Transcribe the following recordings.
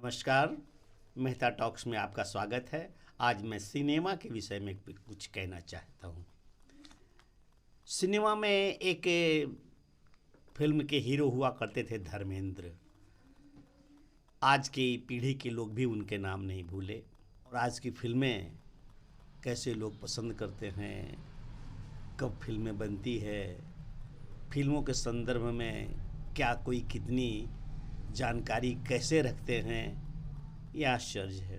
नमस्कार। मेहता टॉक्स में आपका स्वागत है। आज मैं सिनेमा के विषय में कुछ कहना चाहता हूँ। सिनेमा में एक फिल्म के हीरो हुआ करते थे धर्मेंद्र। आज की पीढ़ी के लोग भी उनके नाम नहीं भूले। और आज की फिल्में कैसे लोग पसंद करते हैं, कब फिल्में बनती है, फिल्मों के संदर्भ में क्या कोई कितनी जानकारी कैसे रखते हैं, यह आश्चर्य है।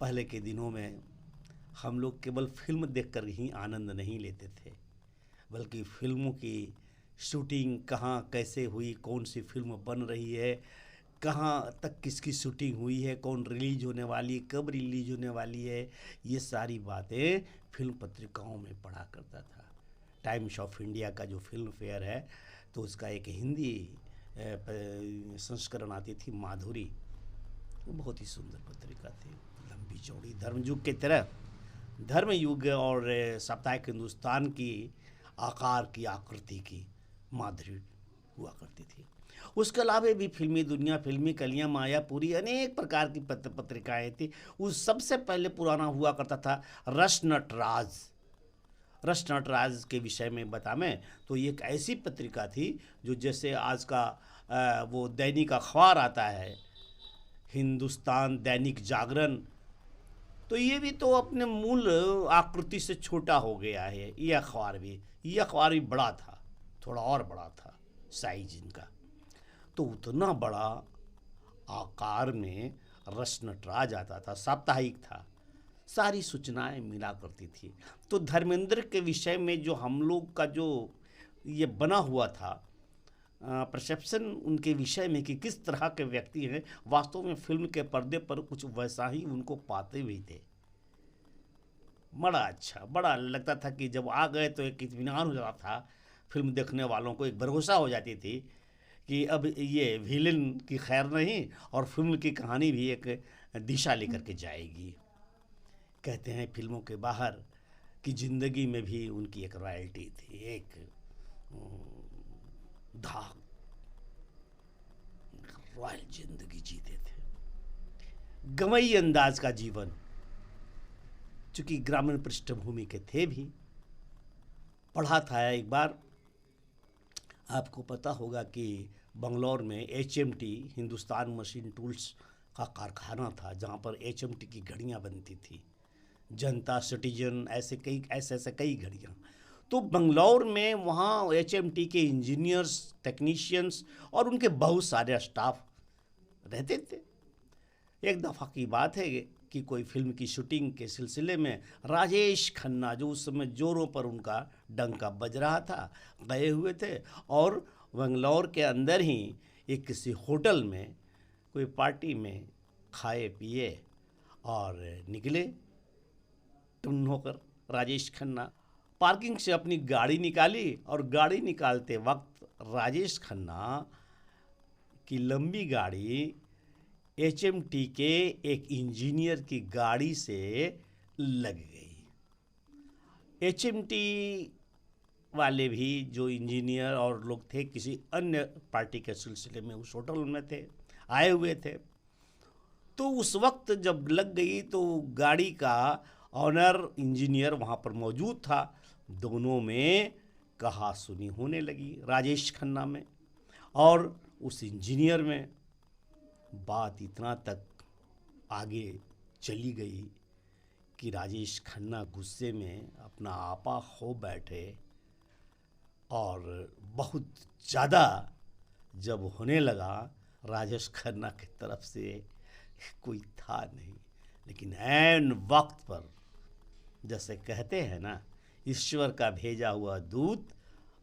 पहले के दिनों में हम लोग केवल फिल्म देखकर ही आनंद नहीं लेते थे, बल्कि फिल्मों की शूटिंग कहाँ कैसे हुई, कौन सी फिल्म बन रही है, कहाँ तक किसकी शूटिंग हुई है, कौन रिलीज होने वाली, कब रिलीज होने वाली है, ये सारी बातें फिल्म पत्रिकाओं में पढ़ा करता था। टाइम्स ऑफ इंडिया का जो फिल्म फेयर है, तो उसका एक हिंदी संस्करण आती थी, माधुरी। वो बहुत ही सुंदर पत्रिका थी, लंबी चौड़ी, धर्मयुग के तरह। धर्मयुग और साप्ताहिक हिंदुस्तान की आकार की आकृति की माधुरी हुआ करती थी। उसके अलावा भी फिल्मी दुनिया, फिल्मी कलियां, मायापुरी, अनेक प्रकार की पत्रिकाएँ थी। उस सबसे पहले पुराना हुआ करता था रस नटराज। रस नटराज के विषय में बताएं तो ये एक ऐसी पत्रिका थी जो जैसे आज का वो दैनिक अखबार आता है, हिंदुस्तान, दैनिक जागरण, तो ये भी तो अपने मूल आकृति से छोटा हो गया है। ये अखबार भी बड़ा था, थोड़ा और बड़ा था साइज इनका। तो उतना बड़ा आकार में रस नटराज आता था, साप्ताहिक था, सारी सूचनाएं मिला करती थी। तो धर्मेंद्र के विषय में जो हम लोग का जो ये बना हुआ था परसेप्शन उनके विषय में कि किस तरह के व्यक्ति हैं, वास्तव में फिल्म के पर्दे पर कुछ वैसा ही उनको पाते भी थे। बड़ा अच्छा, बड़ा लगता था कि जब आ गए तो एक इत्मीनान हो जाता था, फिल्म देखने वालों को एक भरोसा हो जाती थी कि अब ये विलेन की खैर नहीं और फिल्म की कहानी भी एक दिशा लेकर के जाएगी। कहते हैं फिल्मों के बाहर कि ज़िंदगी में भी उनकी एक रॉयल्टी थी, एक धाक, रॉयल जिंदगी जीते थे। गमई अंदाज का जीवन, चूंकि ग्रामीण पृष्ठभूमि के थे भी। पढ़ा था एक बार, आपको पता होगा कि बंगलौर में HMT, हिंदुस्तान मशीन टूल्स का कारखाना था, जहाँ पर HMT की घड़ियाँ बनती थी, जनता, सिटीजन, ऐसे कई घड़ियाँ। तो बंगलौर में वहाँ HMT के इंजीनियर्स, टेक्नीशियंस और उनके बहुत सारे स्टाफ रहते थे। एक दफ़ा की बात है कि कोई फिल्म की शूटिंग के सिलसिले में राजेश खन्ना, जो उस समय जोरों पर उनका डंका बज रहा था, गए हुए थे और बंगलौर के अंदर ही एक किसी होटल में कोई पार्टी में खाए पिए और निकले टुन होकर। राजेश खन्ना पार्किंग से अपनी गाड़ी निकाली और गाड़ी निकालते वक्त राजेश खन्ना की लंबी गाड़ी HMT के एक इंजीनियर की गाड़ी से लग गई। HMT वाले भी जो इंजीनियर और लोग थे, किसी अन्य पार्टी के सिलसिले में उस होटल में थे, आए हुए थे। तो उस वक्त जब लग गई तो गाड़ी का ऑनर इंजीनियर वहाँ पर मौजूद था। दोनों में कहा सुनी होने लगी, राजेश खन्ना में और उस इंजीनियर में। बात इतना तक आगे चली गई कि राजेश खन्ना गुस्से में अपना आपा खो बैठे और बहुत ज़्यादा जब होने लगा, राजेश खन्ना की तरफ से कोई था नहीं, लेकिन ऐन वक्त पर, जैसे कहते हैं ना, ईश्वर का भेजा हुआ दूत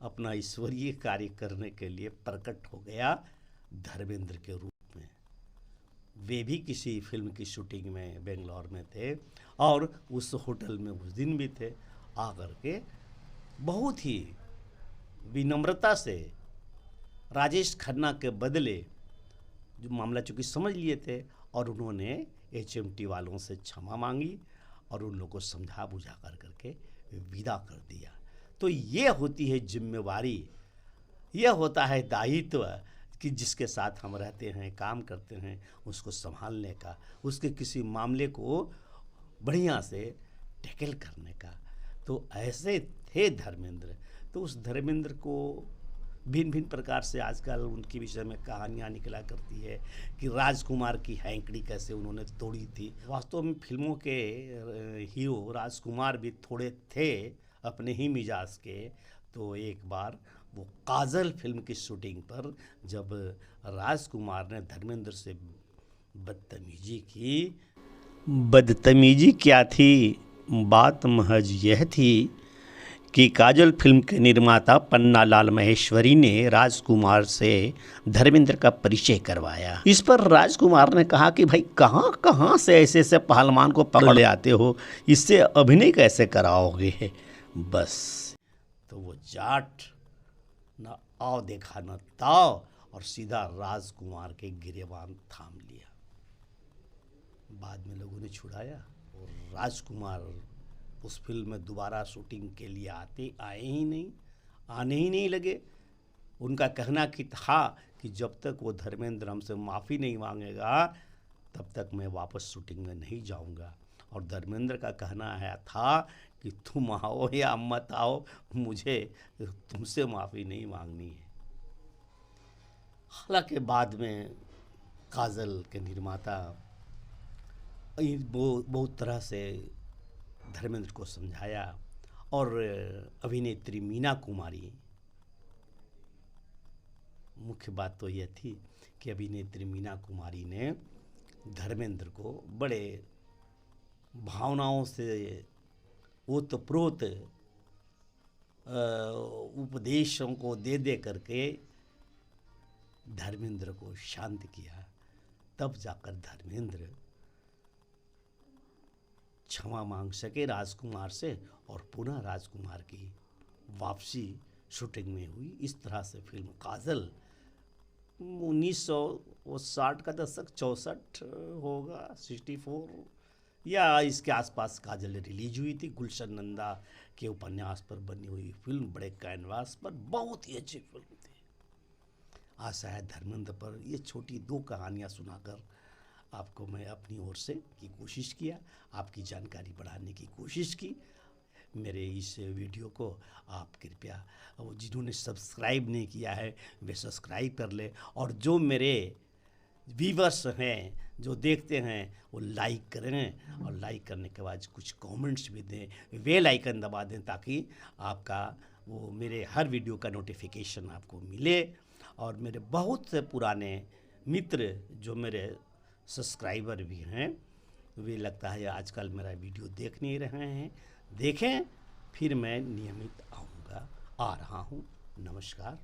अपना ईश्वरीय कार्य करने के लिए प्रकट हो गया धर्मेंद्र के रूप में। वे भी किसी फिल्म की शूटिंग में बेंगलोर में थे और उस होटल में उस दिन भी थे। आकर के बहुत ही विनम्रता से राजेश खन्ना के बदले जो मामला चूँकि समझ लिए थे और उन्होंने HMT वालों से क्षमा मांगी और उन लोगों को समझा बुझा करके विदा कर दिया। तो ये होती है जिम्मेवारी, यह होता है दायित्व कि जिसके साथ हम रहते हैं, काम करते हैं, उसको संभालने का, उसके किसी मामले को बढ़िया से टैकल करने का। तो ऐसे थे धर्मेंद्र। तो उस धर्मेंद्र को भिन्न भिन्न प्रकार से आजकल उनके विषय में कहानियाँ निकला करती है कि राजकुमार की हैंकड़ी कैसे उन्होंने तोड़ी थी। वास्तव में फिल्मों के हीरो राजकुमार भी थोड़े थे अपने ही मिजाज के। तो एक बार वो काजल फिल्म की शूटिंग पर जब राजकुमार ने धर्मेंद्र से बदतमीजी की, बदतमीजी क्या थी, बात महज यह थी कि काजल फिल्म के निर्माता पन्नालाल माहेश्वरी ने राजकुमार से धर्मेंद्र का परिचय करवाया। इस पर राजकुमार ने कहा कि भाई कहाँ कहाँ से ऐसे ऐसे पहलवान को पकड़ ले आते हो, इससे अभिनय कैसे कराओगे। बस तो वो जाट न आओ देखा न ताओ और सीधा राजकुमार के गिरेबान थाम लिया। बाद में लोगों ने छुड़ाया और राजकुमार उस फिल्म में दोबारा शूटिंग के लिए आने ही नहीं लगे। उनका कहना कि था कि जब तक वो धर्मेंद्र हमसे माफ़ी नहीं मांगेगा तब तक मैं वापस शूटिंग में नहीं जाऊंगा। और धर्मेंद्र का कहना है था कि तुम आओ या मत आओ, मुझे तुमसे माफ़ी नहीं मांगनी है। हालांकि बाद में काजल के निर्माता बहुत तरह से धर्मेंद्र को समझाया और अभिनेत्री मीना कुमारी, मुख्य बात तो यह थी कि अभिनेत्री मीना कुमारी ने धर्मेंद्र को बड़े भावनाओं से ओतप्रोत उपदेशों को दे करके धर्मेंद्र को शांत किया। तब जाकर धर्मेंद्र क्षमा मांग सके राजकुमार से और पुनः राजकुमार की वापसी शूटिंग में हुई। इस तरह से फिल्म काजल 1960 का दशक, 64 होगा, 64 या इसके आसपास काजल रिलीज हुई थी। गुलशन नंदा के उपन्यास पर बनी हुई फिल्म, बड़े कैनवास पर, बहुत ही अच्छी फिल्म थी। आशा है धर्मेंद्र पर ये छोटी 2 कहानियाँ सुनाकर आपको मैं अपनी ओर से की कोशिश किया, आपकी जानकारी बढ़ाने की कोशिश की। मेरे इस वीडियो को आप कृपया, जिन्होंने सब्सक्राइब नहीं किया है वे सब्सक्राइब कर ले, और जो मेरे व्यूअर्स हैं जो देखते हैं वो लाइक करें, और लाइक करने के बाद कुछ कमेंट्स भी दें, बेल आइकन दबा दें ताकि आपका वो मेरे हर वीडियो का नोटिफिकेशन आपको मिले। और मेरे बहुत से पुराने मित्र जो मेरे सब्सक्राइबर भी हैं, वे लगता है आजकल मेरा वीडियो देख नहीं रहे हैं, देखें, फिर मैं नियमित आ रहा हूँ। नमस्कार।